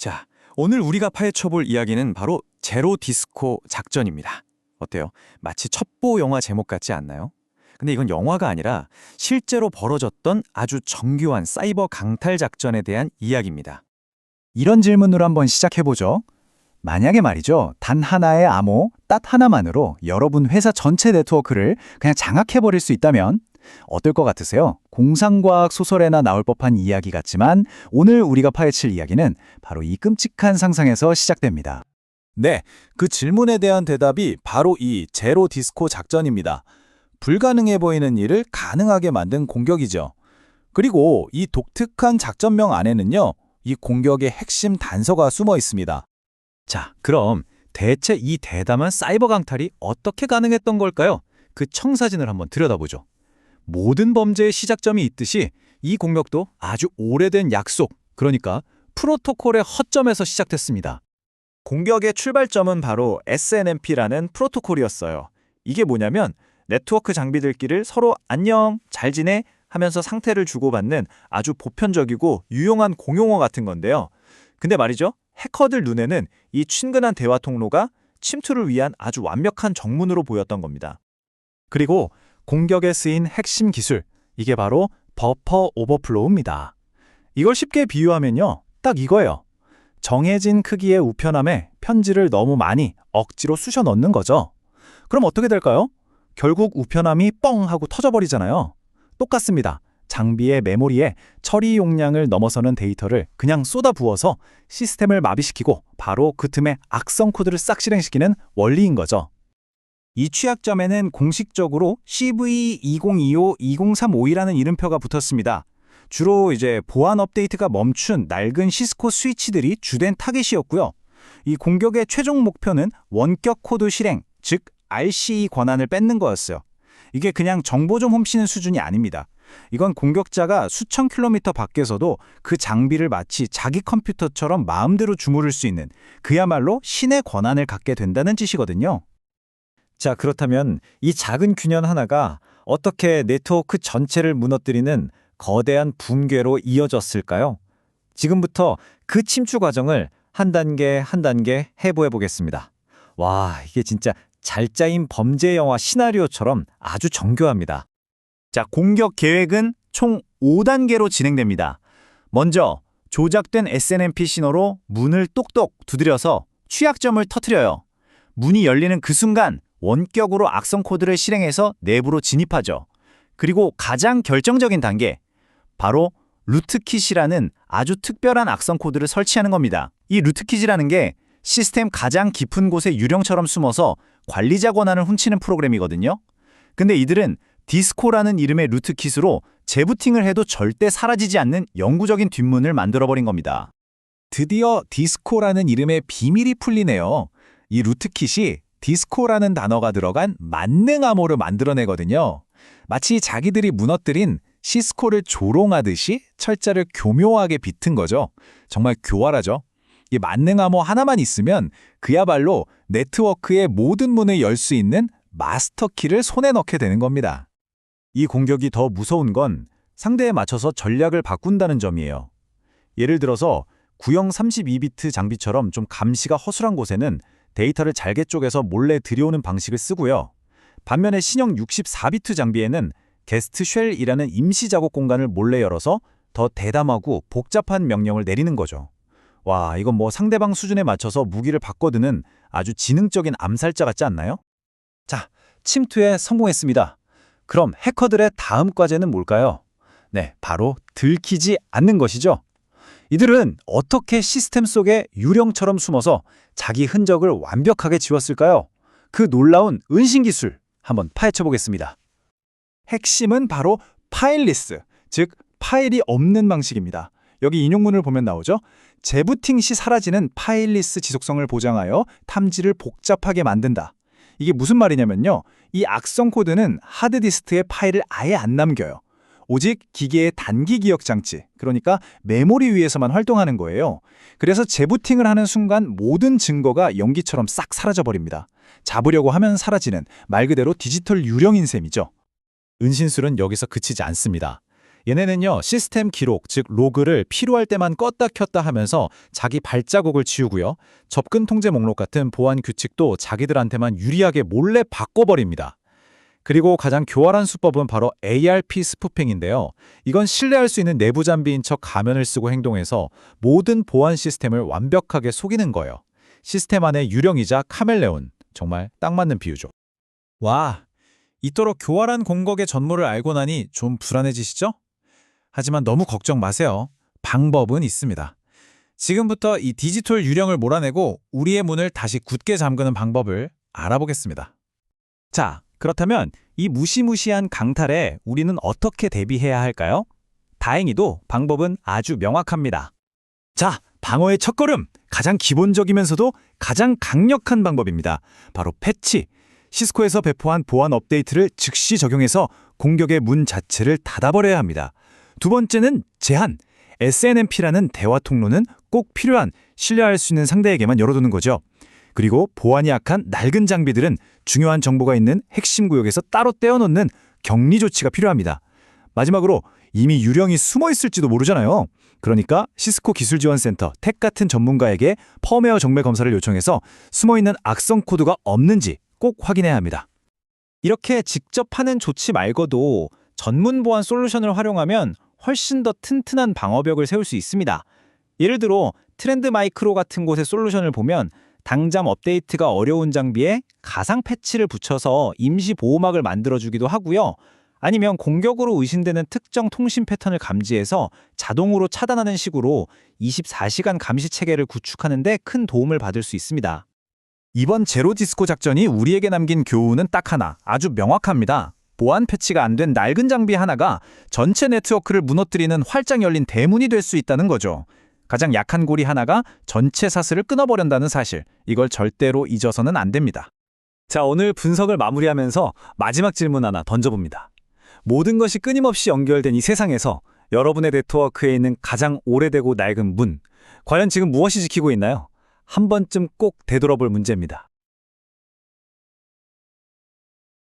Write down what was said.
자, 오늘 우리가 파헤쳐볼 이야기는 바로 제로 디스코 작전입니다. 어때요? 마치 첩보 영화 제목 같지 않나요? 근데 이건 영화가 아니라 실제로 벌어졌던 아주 정교한 사이버 강탈 작전에 대한 이야기입니다. 이런 질문으로 한번 시작해보죠. 만약에 말이죠, 단 하나의 암호, 딱 하나만으로 여러분 회사 전체 네트워크를 그냥 장악해버릴 수 있다면 어떨 것 같으세요? 공상과학 소설에나 나올 법한 이야기 같지만 오늘 우리가 파헤칠 이야기는 바로 이 끔찍한 상상에서 시작됩니다. 네, 그 질문에 대한 대답이 바로 이 제로 디스코 작전입니다. 불가능해 보이는 일을 가능하게 만든 공격이죠. 그리고 이 독특한 작전명 안에는요, 이 공격의 핵심 단서가 숨어 있습니다. 자, 그럼 대체 이 대담한 사이버 강탈이 어떻게 가능했던 걸까요? 그 청사진을 한번 들여다보죠. 모든 범죄의 시작점이 있듯이 이 공격도 아주 오래된 약속, 그러니까 프로토콜의 허점에서 시작됐습니다. 공격의 출발점은 바로 SNMP라는 프로토콜이었어요. 이게 뭐냐면 네트워크 장비들끼리 서로 안녕, 잘 지내 하면서 상태를 주고받는 아주 보편적이고 유용한 공용어 같은 건데요. 근데 말이죠, 해커들 눈에는 이 친근한 대화 통로가 침투를 위한 아주 완벽한 정문으로 보였던 겁니다. 그리고 공격에 쓰인 핵심 기술, 이게 바로 버퍼 오버플로우입니다. 이걸 쉽게 비유하면요, 딱 이거예요. 정해진 크기의 우편함에 편지를 너무 많이 억지로 쑤셔 넣는 거죠. 그럼 어떻게 될까요? 결국 우편함이 뻥 하고 터져버리잖아요. 똑같습니다. 장비의 메모리에 처리 용량을 넘어서는 데이터를 그냥 쏟아부어서 시스템을 마비시키고 바로 그 틈에 악성 코드를 싹 실행시키는 원리인 거죠. 이 취약점에는 공식적으로 CV2025-2035이라는 이름표가 붙었습니다. 주로 이제 보안 업데이트가 멈춘 낡은 시스코 스위치들이 주된 타겟이었고요. 이 공격의 최종 목표는 원격 코드 실행, 즉 RCE 권한을 뺏는 거였어요. 이게 그냥 정보 좀 훔치는 수준이 아닙니다. 이건 공격자가 수천 킬로미터 밖에서도 그 장비를 마치 자기 컴퓨터처럼 마음대로 주무를 수 있는 그야말로 신의 권한을 갖게 된다는 뜻이거든요. 자, 그렇다면 이 작은 균열 하나가 어떻게 네트워크 전체를 무너뜨리는 거대한 붕괴로 이어졌을까요? 지금부터 그 침투 과정을 한 단계 한 단계 해보해 보겠습니다. 와, 이게 진짜 잘 짜인 범죄 영화 시나리오처럼 아주 정교합니다. 자, 공격 계획은 총 5단계로 진행됩니다. 먼저 조작된 SNMP 신호로 문을 똑똑 두드려서 취약점을 터뜨려요. 문이 열리는 그 순간 원격으로 악성 코드를 실행해서 내부로 진입하죠. 그리고 가장 결정적인 단계, 바로 루트킷이라는 아주 특별한 악성 코드를 설치하는 겁니다. 이 루트킷이라는 게 시스템 가장 깊은 곳에 유령처럼 숨어서 관리자 권한을 훔치는 프로그램이거든요. 근데 이들은 디스코라는 이름의 루트킷으로 재부팅을 해도 절대 사라지지 않는 영구적인 뒷문을 만들어버린 겁니다. 드디어 디스코라는 이름의 비밀이 풀리네요. 이 루트킷이 디스코라는 단어가 들어간 만능 암호를 만들어내거든요. 마치 자기들이 무너뜨린 시스코를 조롱하듯이 철자를 교묘하게 비튼 거죠. 정말 교활하죠. 이 만능 암호 하나만 있으면 그야말로 네트워크의 모든 문을 열 수 있는 마스터키를 손에 넣게 되는 겁니다. 이 공격이 더 무서운 건 상대에 맞춰서 전략을 바꾼다는 점이에요. 예를 들어서 구형 32비트 장비처럼 좀 감시가 허술한 곳에는 데이터를 잘게 쪼개서 몰래 들여오는 방식을 쓰고요. 반면에 신형 64비트 장비에는 게스트 쉘이라는 임시 작업 공간을 몰래 열어서 더 대담하고 복잡한 명령을 내리는 거죠. 와, 이건 뭐 상대방 수준에 맞춰서 무기를 바꿔드는 아주 지능적인 암살자 같지 않나요? 자, 침투에 성공했습니다. 그럼 해커들의 다음 과제는 뭘까요? 네, 바로 들키지 않는 것이죠. 이들은 어떻게 시스템 속에 유령처럼 숨어서 자기 흔적을 완벽하게 지웠을까요? 그 놀라운 은신 기술 한번 파헤쳐 보겠습니다. 핵심은 바로 파일리스, 즉 파일이 없는 방식입니다. 여기 인용문을 보면 나오죠. 재부팅 시 사라지는 파일리스 지속성을 보장하여 탐지를 복잡하게 만든다. 이게 무슨 말이냐면요, 이 악성 코드는 하드디스크에 파일을 아예 안 남겨요. 오직 기계의 단기 기억 장치, 그러니까 메모리 위에서만 활동하는 거예요. 그래서 재부팅을 하는 순간 모든 증거가 연기처럼 싹 사라져버립니다. 잡으려고 하면 사라지는 말 그대로 디지털 유령인 셈이죠. 은신술은 여기서 그치지 않습니다. 얘네는요, 시스템 기록, 즉 로그를 필요할 때만 껐다 켰다 하면서 자기 발자국을 지우고요. 접근 통제 목록 같은 보안 규칙도 자기들한테만 유리하게 몰래 바꿔버립니다. 그리고 가장 교활한 수법은 바로 ARP 스푸핑인데요. 이건 신뢰할 수 있는 내부 장비인 척 가면을 쓰고 행동해서 모든 보안 시스템을 완벽하게 속이는 거예요. 시스템 안의 유령이자 카멜레온. 정말 딱 맞는 비유죠. 와, 이토록 교활한 공격의 전모를 알고 나니 좀 불안해지시죠? 하지만 너무 걱정 마세요. 방법은 있습니다. 지금부터 이 디지털 유령을 몰아내고 우리의 문을 다시 굳게 잠그는 방법을 알아보겠습니다. 자, 그렇다면 이 무시무시한 강탈에 우리는 어떻게 대비해야 할까요? 다행히도 방법은 아주 명확합니다. 자, 방어의 첫걸음! 가장 기본적이면서도 가장 강력한 방법입니다. 바로 패치! 시스코에서 배포한 보안 업데이트를 즉시 적용해서 공격의 문 자체를 닫아버려야 합니다. 두 번째는 제한! SNMP라는 대화 통로는 꼭 필요한, 신뢰할 수 있는 상대에게만 열어두는 거죠. 그리고 보안이 약한 낡은 장비들은 중요한 정보가 있는 핵심 구역에서 따로 떼어놓는 격리 조치가 필요합니다. 마지막으로 이미 유령이 숨어 있을지도 모르잖아요. 그러니까 시스코 기술지원센터, 텍 같은 전문가에게 펌웨어 정밀 검사를 요청해서 숨어있는 악성 코드가 없는지 꼭 확인해야 합니다. 이렇게 직접 하는 조치 말고도 전문 보안 솔루션을 활용하면 훨씬 더 튼튼한 방어벽을 세울 수 있습니다. 예를 들어 트렌드 마이크로 같은 곳의 솔루션을 보면 당장 업데이트가 어려운 장비에 가상 패치를 붙여서 임시 보호막을 만들어주기도 하고요. 아니면 공격으로 의심되는 특정 통신 패턴을 감지해서 자동으로 차단하는 식으로 24시간 감시 체계를 구축하는 데 큰 도움을 받을 수 있습니다. 이번 제로 디스코 작전이 우리에게 남긴 교훈은 딱 하나, 아주 명확합니다. 보안 패치가 안 된 낡은 장비 하나가 전체 네트워크를 무너뜨리는 활짝 열린 대문이 될 수 있다는 거죠. 가장 약한 고리 하나가 전체 사슬을 끊어버린다는 사실, 이걸 절대로 잊어서는 안 됩니다. 자, 오늘 분석을 마무리하면서 마지막 질문 하나 던져봅니다. 모든 것이 끊임없이 연결된 이 세상에서 여러분의 네트워크에 있는 가장 오래되고 낡은 문, 과연 지금 무엇이 지키고 있나요? 한 번쯤 꼭 되돌아볼 문제입니다.